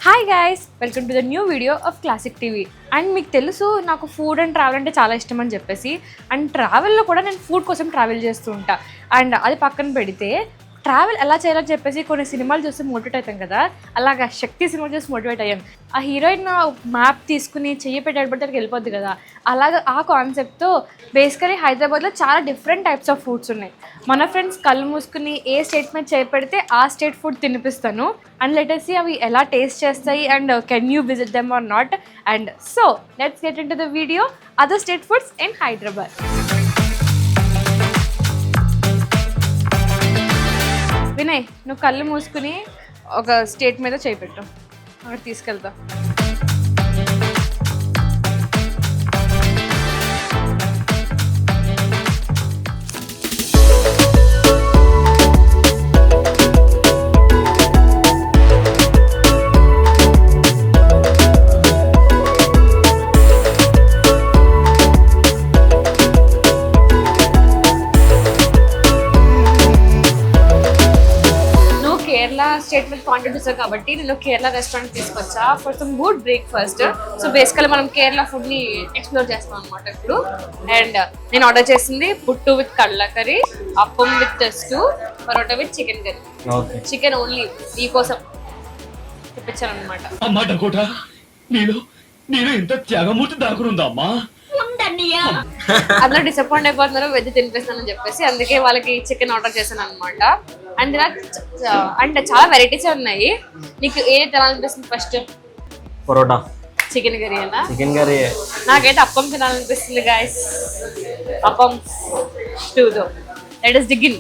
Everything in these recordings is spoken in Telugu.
Hi guys, welcome to the new video of classic TV. And మీకు తెలుసు నాకు ఫుడ్ అండ్ ట్రావెల్ అంటే చాలా ఇష్టం అని చెప్పేసి, అండ్ ట్రావెల్లో కూడా నేను ఫుడ్ కోసం ట్రావెల్ చేస్తూ ఉంటా. అండ్ అది పక్కన పెడితే ట్రావెల్ ఎలా చేయాలని చెప్పేసి కొన్ని సినిమాలు చూసి మోటివేట్ అవుతాం కదా, అలాగా శక్తి సినిమా చూసి మోటివేట్ అయ్యాను. ఆ హీరోయిన్ మ్యాప్ తీసుకుని చెయ్యి పెట్టేటప్పటికి వెళ్ళిపోద్ది కదా, అలాగా ఆ కాన్సెప్ట్తో బేసికలీ హైదరాబాద్లో చాలా డిఫరెంట్ టైప్స్ ఆఫ్ ఫుడ్స్ ఉన్నాయి. మన ఫ్రెండ్స్ కళ్ళు మూసుకుని ఏ స్టేట్ మీద చేయి పెడితే ఆ స్టేట్ ఫుడ్ తినిపిస్తాను. అండ్ లెటెస్ట్ అవి ఎలా టేస్ట్ చేస్తాయి and can you visit them or not. And so let's get into the video other state foods in Hyderabad. Vinay, నువ్వు కళ్ళు మూసుకుని ఒక స్టేట్ మీద చేయి పెట్టు, అక్కడ తీసుకెళ్తా. కేరళ స్టేట్ మీద కాంటాక్ట్ చేశారు కాబట్టి నేను కేరళ రెస్టారెంట్ తీసుకొచ్చా for some good breakfast. So basically మనం కేరళ ఫుడ్ ని ఎక్స్ప్లోర్ చేస్తాం అనమాట ఇప్పుడు. అండ్ నేను ఆర్డర్ చేసింది పుట్టు విత్ కళ్ళ curry, appam with stew, parotta with chicken curry. Chicken only ఈ కోసం తెప్పించాను అనమాట. అందరూ డిసప్పాయింట్ అయిపోతున్నారు వెజ్ తినిపిస్తానని చెప్పేసి, అందుకే వాళ్ళకి చికెన్ ఆర్డర్ చేశాను అనమాట. అండ్ అంటే చాలా వెరైటీస్ ఉన్నాయి. నీకు ఏది తినాలనిపిస్తుంది ఫస్ట్? పరోటా, చికెన్ కర్రీ అలా? Chicken curry. నాకైతే అప్పం తినాలనిపిస్తుంది గైస్. అప్పం స్టూతో లెట్ us dig in.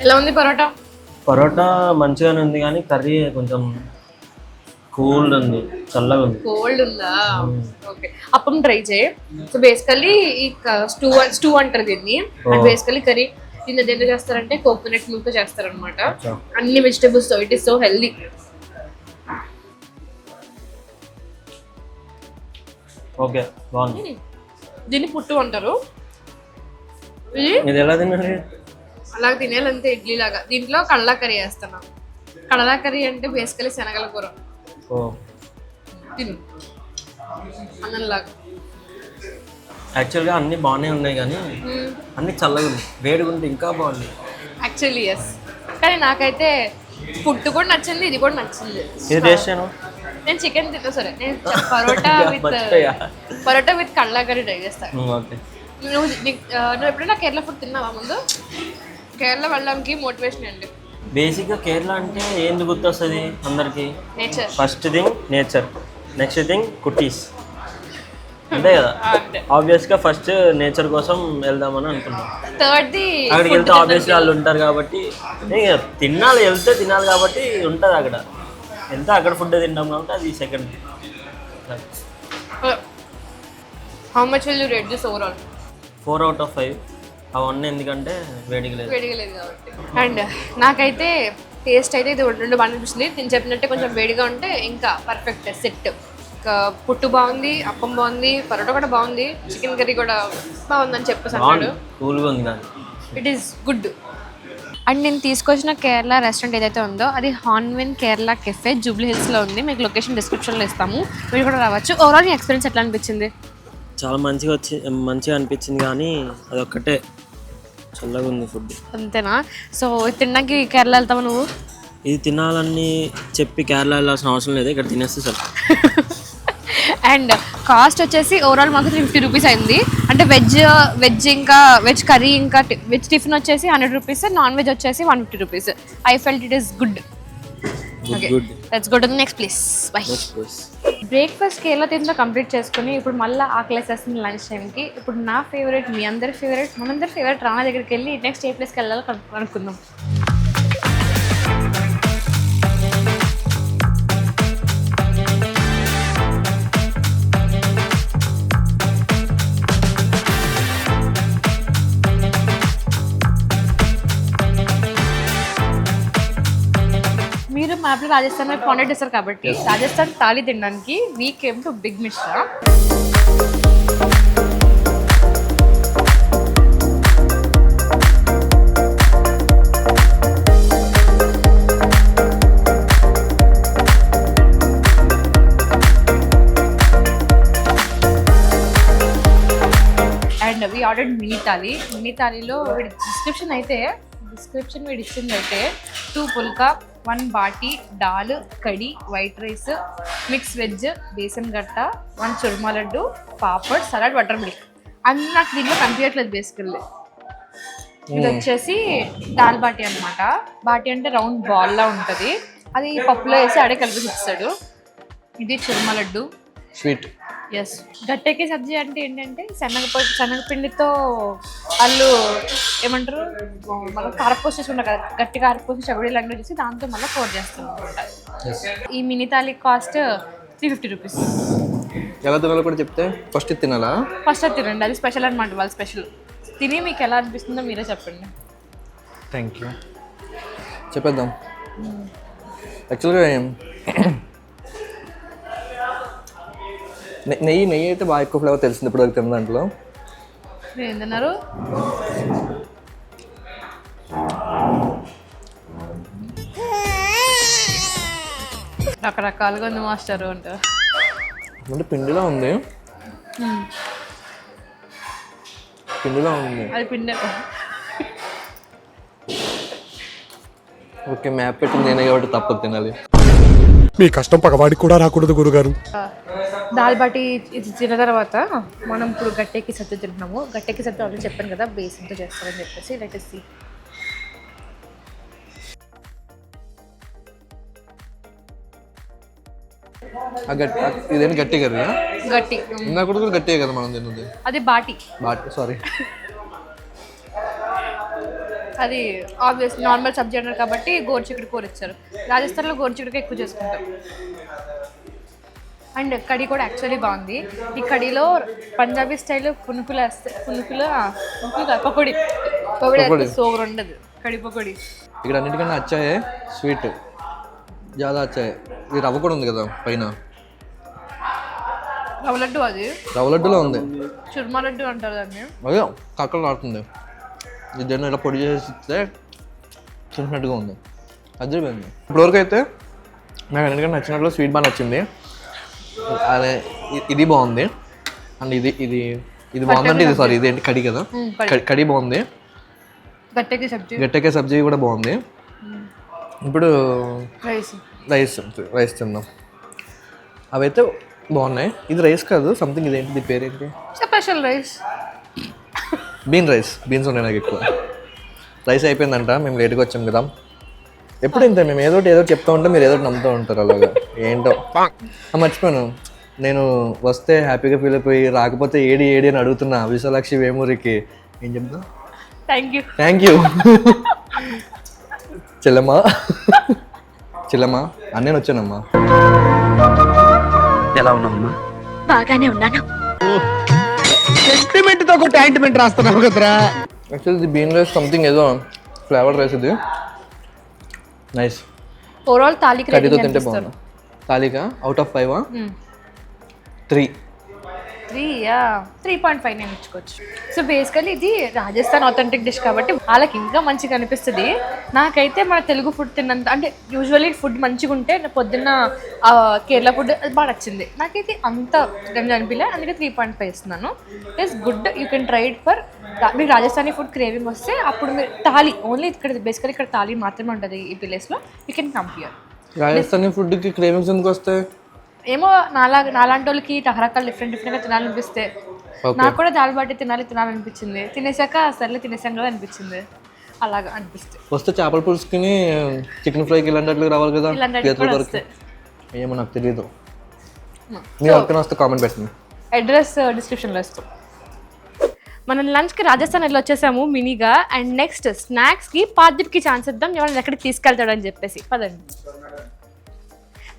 ఎలా ఉంది పరోటా? పరోటా మంచిగానే ఉంది కానీ కర్రీ కొంచెం కూల్ ఉంది, చల్లగా ఉంది. కోల్డ్ ఉందా? ఓకే, అప్పం ట్రై చేయి. సో బేసికల్లీ ఈ స్టూ అంటారు దీన్ని. అండ్ బేసికల్లీ కర్రీ దీన్ని దేంతో చేస్తారంటే కోకోనట్ మిల్క్ తో చేస్తారనమాట. అన్ని వెజిటేబుల్స్ తో. It is so healthy. Okay, బాగుంది. దీన్ని పుట్టు అంటారు. ఇది ఎలా తినాలి? అలాగ తినేయాలంతే, ఇడ్లీ లాగా. దీంట్లో కళ్ళ కర్రీ వేస్తున్నాం. కళ్ళ కర్రీ అంటే బేసికలీ శనగల కూర. తిను అన్నంలాగా. యాక్చువల్గా అన్ని బాగానే ఉన్నాయి కానీ అన్ని చల్లగా ఉంది. వేడిగా ఉంటే ఇంకా బాగుంది యాక్చువల్లీ. ఎస్, కానీ నాకైతే పుట్టు కూడా నచ్చింది, ఇది కూడా నచ్చింది. ఇది చేసాను నేను చికెన్ తింటా. సరే, నేను పరోటా విత్ కళ్ళ కర్రీ ట్రై చేస్తాను. నువ్వు ఎప్పుడైనా కేరళ ఫుడ్ తిన్నావా ముందు? కేరళ వెళ్ళడానికి మోటివేషన్ అండి. బేసిక్గా కేరళ అంటే ఏంది గుర్తొస్తుంది అందరికి? Nature. First thing nature, next thing cuties, అంతే కదా. ఆబ్వియస్గా ఫస్ట్ నేచర్ కోసం వెళ్దామని అనుకున్నాం. థర్డ్ది అక్కడికి వెళ్తే ఆబ్వియస్గా వాళ్ళు ఉంటారు కాబట్టి తినాలి, వెళ్తే తినాలి కాబట్టి ఉంటుంది అక్కడ. వెళ్తే అక్కడ ఫుడ్ తింటాం కాబట్టి అది second. How much will you rate this overall? 4 out of 5. అవన్నీ ఎందుకంటే వేడిగా లేదు కాబట్టి. అండ్ నాకైతే టేస్ట్ అయితే ఇది రెండు బాగా అనిపిస్తుంది. నేను చెప్పినట్టే కొంచెం వేడిగా ఉంటే ఇంకా పర్ఫెక్ట్ సెట్. ఇంకా పుట్టు బాగుంది, అప్పం బాగుంది, పరోటా కూడా బాగుంది, చికెన్ కర్రీ కూడా బాగుందని చెప్పేసి అన్నాడు. కూల్గా ఉంది కానీ ఇట్ ఈస్ గుడ్. అండ్ నేను తీసుకొచ్చిన కేరళ రెస్టారెంట్ ఏదైతే ఉందో అది హాన్విన్ కేరళ కెఫే, జూబ్లీ హిల్స్లో ఉంది. మీకు లొకేషన్ డిస్క్రిప్షన్లో ఇస్తాము, మీరు కూడా రావచ్చు. ఓవరాల్ నీ ఎక్స్పీరియన్స్ ఎట్లా అనిపించింది? చాలా మంచిగా అనిపించింది కానీ అదొక్కటే చల్లగా ఉంది ఫుడ్. అంతేనా? సో తినడానికి కేరళ వెళ్తావా నువ్వు? ఇది తినాలని చెప్పి కేరళ వెళ్ళాల్సిన అవసరం లేదు, ఇక్కడ తినేస్తే సార్. అండ్ కాస్ట్ వచ్చేసి ఓవరాల్ మాకు 350 రూపీస్ అయింది. అంటే వెజ్ కర్రీ ఇంకా వెజ్ టిఫిన్ వచ్చేసి 100 రూపీస్, నాన్ వెజ్ వచ్చేసి 150 rupees. I felt it is good. Okay let's go to the next place by. బ్రేక్ఫాస్ట్కి ఎలా తిందో కంప్లీట్ చేసుకుని ఇప్పుడు మళ్ళీ ఆకలేసేస్తుంది లంచ్ టైంకి. ఇప్పుడు నా ఫేవరెట్, మీ అందరి ఫేవరెట్, మనందరి ఫేవరెట్ రానా దగ్గరికి వెళ్ళి నెక్స్ట్ ఏ ప్లేస్కి వెళ్ళాలో అనుకుందాం. మీరు మ్యాప్లో రాజస్థాన్ వైపు కాంటాక్ట్ చేస్తారు కాబట్టి రాజస్థాన్ థాలీ తినడానికి we came to Big Mishra. And we ordered mini thali. Mini థాలీలో వీడి డిస్క్రిప్షన్ వీడి ఇచ్చింది అయితే 2 పుల్కా, 1 baati, dal, kadhi, white rice, mix veg, besan gatte, 1 churma laddu, papad, salad, butter milk. అన్నీ నాకు దీంట్లో కనిపించట్లేదు బేసికల్లీ. ఇది వచ్చేసి దాల్ బాటీ అనమాట. బాటీ అంటే రౌండ్ బాల్లా ఉంటుంది, అది పప్పులో వేసి ఆడే కలిపి ఇస్తాడు. ఇది చుర్మా లడ్డు స్వీట్. ఎస్. గట్టెక్కి సబ్జీ అంటే ఏంటంటే శనగపిండితో వాళ్ళు ఏమంటారు మళ్ళీ కారపూస చేసుకుంటారు కదా, గట్టి కారపూస చవిడి లాంటివి చేసి దాంతో మళ్ళీ కోట్ చేస్తాం అనమాట. ఈ మినీ థాలీ కాస్ట్ 350 రూపీస్. ఎలా తినాలో కూడా చెప్తే ఫస్ట్ తినాలా? ఫస్ట్ అది తినండి, అది స్పెషల్ అనమాట, వాళ్ళ స్పెషల్. తిని మీకు ఎలా అనిపిస్తుందో మీరే చెప్పండి. Thank you. చెప్పేద్దాం. యాక్చువల్గా నెయ్యి అయితే బాగా ఎక్కువ ఫ్లేవర్ తెలిసింది ఇప్పుడు వరకు తిన్న దాంట్లో. మీరు ఏం తిన్నారు? రకరకాలుగా ఉంది మాస్టర్ అంటారు. అంటే పిండిలో ఉంది. అది పిండి. ఓకే, మ్యాప్ పెట్టింది నేనే కాబట్టి తప్పదు తినాలి. మీ కష్టం పగవాడికి కూడా రాకూడదు గురుగారు. దాల్ బాటీ ఇది తిన్న తర్వాత మనం ఇప్పుడు గట్టెక్కి సత్తు తింటున్నాము. గట్టెక్కి సత్తు ఆల్రెడీ చెప్పాను కదా బేసన్తో చేస్తారని చెప్పేసి. Let us see. ఇదేంటి గట్టి కర్రీ? గట్టి ఇందాక కూడా గట్టిగా కదా మనం తిన్నది. అది బాటీ. సారీ, అది ఆబ్వియస్ నార్మల్ సబ్జీ అన్నారు కాబట్టి గోరుచిక్కుడు కూర ఇచ్చారు. రాజస్థాన్లో గోరుచిక్కుడుగా ఎక్కువ చేసుకుంటాం. అండ్ కడీ కూడా యాక్చువల్లీ బాగుంది. ఈ కడీలో పంజాబీ స్టైల్లో పకోడీ సోవర్ ఉండదు. కడీ పకోడీ ఇక్కడ అన్నిటికన్నా వచ్చాయే స్వీట్ చాలా వచ్చాయి. ఇది రవ్వ కూడా ఉంది కదా పైన, రవ్వ లడ్డు. అది రవ్వ లడ్డులో ఉంది. చుర్మా లడ్డు అంటారు దాన్ని. అదే కక్కలు ఆడుతుంది. ఇది ఇలా పొడి చేసి ఇస్తే తింటున్నట్టుగా ఉంది. అదిరిపోయింది. ఇప్పటివరకు అయితే నాకు అన్నిటికన్నా నచ్చినట్లు స్వీట్ బాగా నచ్చింది. అదే ఇది బాగుంది. అండ్ ఇది బాగుందంటే ఇది సారీ ఇదేంటి కడి కదా, కడి బాగుంది. గట్టెక్కే సబ్జీ కూడా బాగుంది. ఇప్పుడు రైస్ తిందాం. అవైతే బాగున్నాయి. ఇది రైస్ కాదు సంథింగ్, ఇదేంటి ఇది పేరేంటి? స్పెషల్ రైస్, బీన్స్ ఉన్నాయి నాకు ఎక్కువ. రైస్ అయిపోయిందంట, మేము లేట్గా వచ్చాం కదా. ఎప్పుడు ఇంత మేము ఏదో చెప్తా ఉంటే మీరు ఏదో నమ్ముతూ ఉంటారు అలాగా. ఏంటో మర్చిపోయాను, నేను వస్తే హ్యాపీగా ఫీల్ అయిపోయి రాకపోతే ఏడి అని అడుగుతున్నా విశాలాక్షి వేమూరికి. ఏం చెప్తా? థ్యాంక్ యూ చెల్లమ్మా అన్నీ వచ్చానమ్మా. ఎలా ఉన్నావమ్మా? బాగానే ఉన్నాను. సెంటిమెంట్తో ఒక ట్యాంట్మెంట్ రాస్తున్నావు కదరా. యాక్చువల్లీ ఇది బీన్ రైస్ సంథింగ్ ఏదో ఫ్లేవర్ రైస్. ఇది నైస్. ఓవరాల్ తాలికి కర్రీతో తింటే బాగుంది. తాలికా అవుట్ ఆఫ్ 5 3. 3.5 నేను ఇచ్చుకోవచ్చు. సో బేసికలీ ఇది రాజస్థాన్ ఆథెంటిక్ డిష్ కాబట్టి వాళ్ళకి ఇంకా మంచిగా అనిపిస్తుంది. నాకైతే మన తెలుగు ఫుడ్ తిన్నంత, అంటే యూజువల్లీ ఫుడ్ మంచిగా ఉంటే పొద్దున్న కేరళ ఫుడ్ అది బాగా నచ్చింది. నాకైతే అంత గంజ అనిపించలే, అందుకే 3.5 ఇస్తున్నాను. It's good, you can try it for. మీకు రాజస్థానీ ఫుడ్ క్రేవింగ్ వస్తే అప్పుడు మీరు థాలీ ఓన్లీ ఇక్కడ బేసికలీ ఇక్కడ థాలీ మాత్రమే ఉంటుంది ఈ ప్లేస్లో. You can come here. Rajasthani ఫుడ్కి క్రేవింగ్స్ ఎందుకు వస్తాయి? ఏమో నాలాంటి వాళ్ళకి రకరకాలు డిఫరెంట్గా తినాలనిపిస్తే, నాకు కూడా దాల్ బాటీ తినాలనిపించింది. తినేసాక సర్లే తినేసాం కదా అనిపించింది. అలాగా అనిపిస్తుంది. వస్తే చేపల పులుసుకుని చికెన్ ఫ్రైకి ఇలాంటి రావాలి కదా, ఇలాంటి పీతల కూడా వరకు వస్తాయి. ఏమో నాకు తెలియదు. మీరు ఎవరికైనా వస్తే కామెంట్ పెట్టండి. అడ్రస్ డిస్క్రిప్షన్లో ఇస్తాం. మనం లంచ్కి రాజస్థాన్ వెళ్ళి వచ్చేసాము మినీగా. అండ్ నెక్స్ట్ స్నాక్స్కి పార్దీప్కి ఛాన్స్ ఇద్దాం, ఎవరైనా ఎక్కడికి తీసుకెళ్తాడని చెప్పేసి. పదండి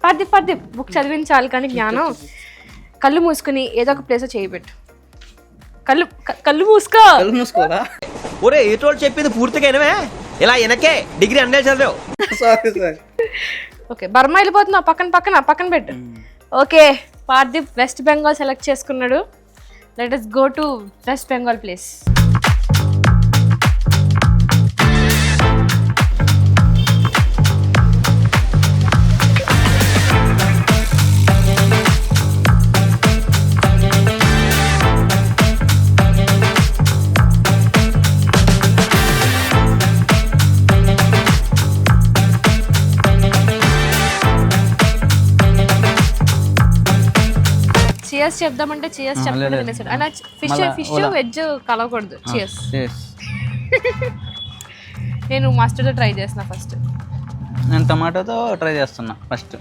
పార్దీప్ బుక్ చదివించాలి కానీ జ్ఞానం. కళ్ళు మూసుకుని ఏదో ఒక ప్లేస్ చేయబెట్టు. కళ్ళు మూసుకో. ఒరే ఏటోళ్ళు చెప్పింది పూర్తిగా వినవే, ఇలా వెనకే డిగ్రీ అన్నే చదివావు. ఓకే, బర్మా వెళ్ళిపోతున్నావు, పక్కన పెట్టు. Okay, Pardeep West Bengal select చేసుకున్నాడు. Let us go to West Bengal place. Cheers చెప్దామంటే చియర్స్ చెప్పలేదు తినేసాడు. అలా ఫిష్ వెజ్ కలవకూడదు. చియర్స్. నేను మస్టర్డ్తో ట్రై చేస్తున్నా ఫస్ట్. నేను టమాటోతో ట్రై చేస్తున్నా ఫస్ట్.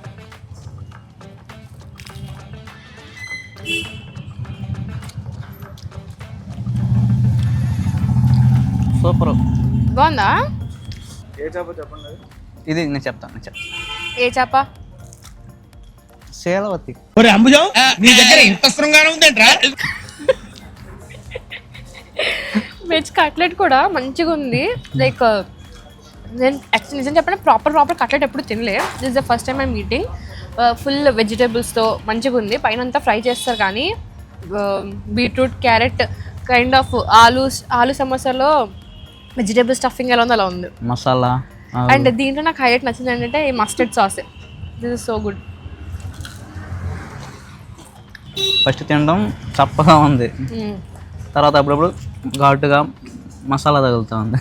సూపర్. బాగుందా? ఇది నేను చెప్తాను. ఏ చేప? శీలవతి. అంబుజం నీ దగ్గర ఇంత శృంగారం ఉందేంట్రా? వెజ్ కట్లెట్ కూడా మంచిగా ఉంది. లైక్ నేను యాక్చువల్లీ నిజం చెప్పండి, ప్రాపర్ కట్లెట్ ఎప్పుడు తినలే. This the first time I'm eating. Full వెజిటేబుల్స్తో మంచిగా ఉంది. పైన అంతా ఫ్రై చేస్తారు కానీ బీట్రూట్, క్యారెట్ కైండ్ ఆఫ్ ఆలు సమోసాలో వెజిటేబుల్ స్టఫింగ్ ఎలా ఉందో అలా ఉంది. మసాలా. అండ్ దీంట్లో నాకు హైలైట్ నచ్చింది ఏంటంటే ఈ mustard sauce. This is so good. First తినడం చప్పగా ఉంది, తర్వాత అప్పుడప్పుడు ఘాటుగా మసాలా తగులుతూ ఉంది.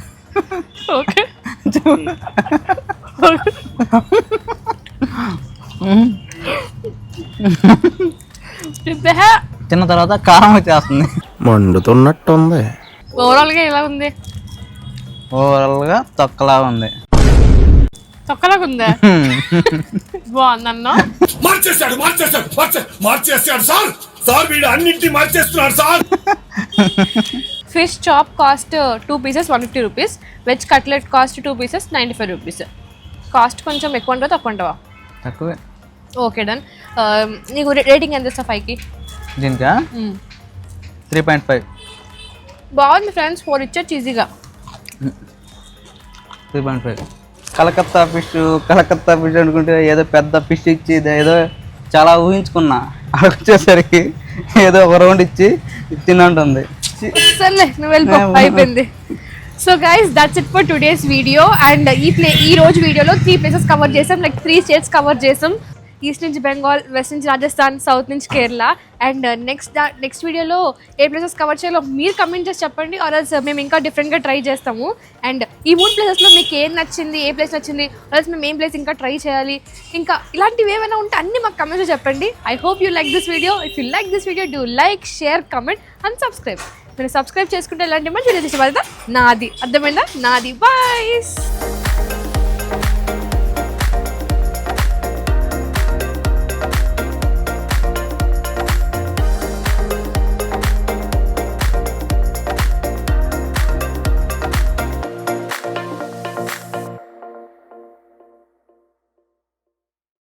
ఓకే, తిన్న తర్వాత కారం వచ్చేస్తుంది. మండుతున్నట్టుంది. ఓవరాల్గా ఎలా ఉంది? ఓవరాల్గా తొక్కలాగా ఉంది. తొక్కలాగా ఉందా? బాగుందన్నా. మార్చేస్తాడు సార్ వీడు అన్నింటినీ మార్చేస్తున్నాడు sir. Fish chop cost 2 pieces 150 rupees. Veg cutlet cost 2 pieces 95 rupees. Cost కొంచెం ఎక్కువ ఉంటుందా తక్కువ ఉంటుందా? తక్కువే. Okay done. నీకు రేటింగ్ ఎంత ఇస్తా 5కి? దీనికా 3.5. బాగుంది ఫ్రెండ్స్, 4 ఇచ్చొచ్చు ఈజీగా. 3.5. కలకత్తా ఫిష్ అనుకుంటే ఏదో పెద్ద ఫిష్ ఇచ్చి ఏదో చాలా ఊహించుకున్నా, అక్కడికి వచ్చేసరికి ఏదో ఒక రౌండ్ ఇచ్చి తినంటుంది. సర్లే నువ్వు వెళ్ళిపో, అయిపోయింది. So guys that's it for today's video. And ఈ రోజు వీడియోలో 3 places కవర్ చేసాం, లైక్ 3 states కవర్ చేసాం. ఈస్ట్ నుంచి బెంగాల్, వెస్ట్ నుంచి రాజస్థాన్, సౌత్ నుంచి కేరళ. అండ్ నెక్స్ట్ వీడియోలో ఏ ప్లేసెస్ కవర్ చేయాలో మీరు కమెంట్ చేసి చెప్పండి, ఆర్ఎల్స్ మేము ఇంకా డిఫరెంట్గా ట్రై చేస్తాము. అండ్ ఈ 3 ప్లేసెస్లో మీకు ఏం నచ్చింది, ఏ ప్లేస్ నచ్చింది, ఆర్ఎల్స్ మేము ఏం ప్లేస్ ఇంకా ట్రై చేయాలి, ఇంకా ఇలాంటివి ఏమైనా ఉంటే అన్నీ మాకు కమెంట్స్లో చెప్పండి. I hope you like this video. If you like this video do like, share, comment and subscribe. మీరు సబ్స్క్రైబ్ చేసుకుంటే ఇలాంటి మంచి వీడియోస్ ఇవ్వాలి. నాది అర్థమైందా? నాది. బాయ్.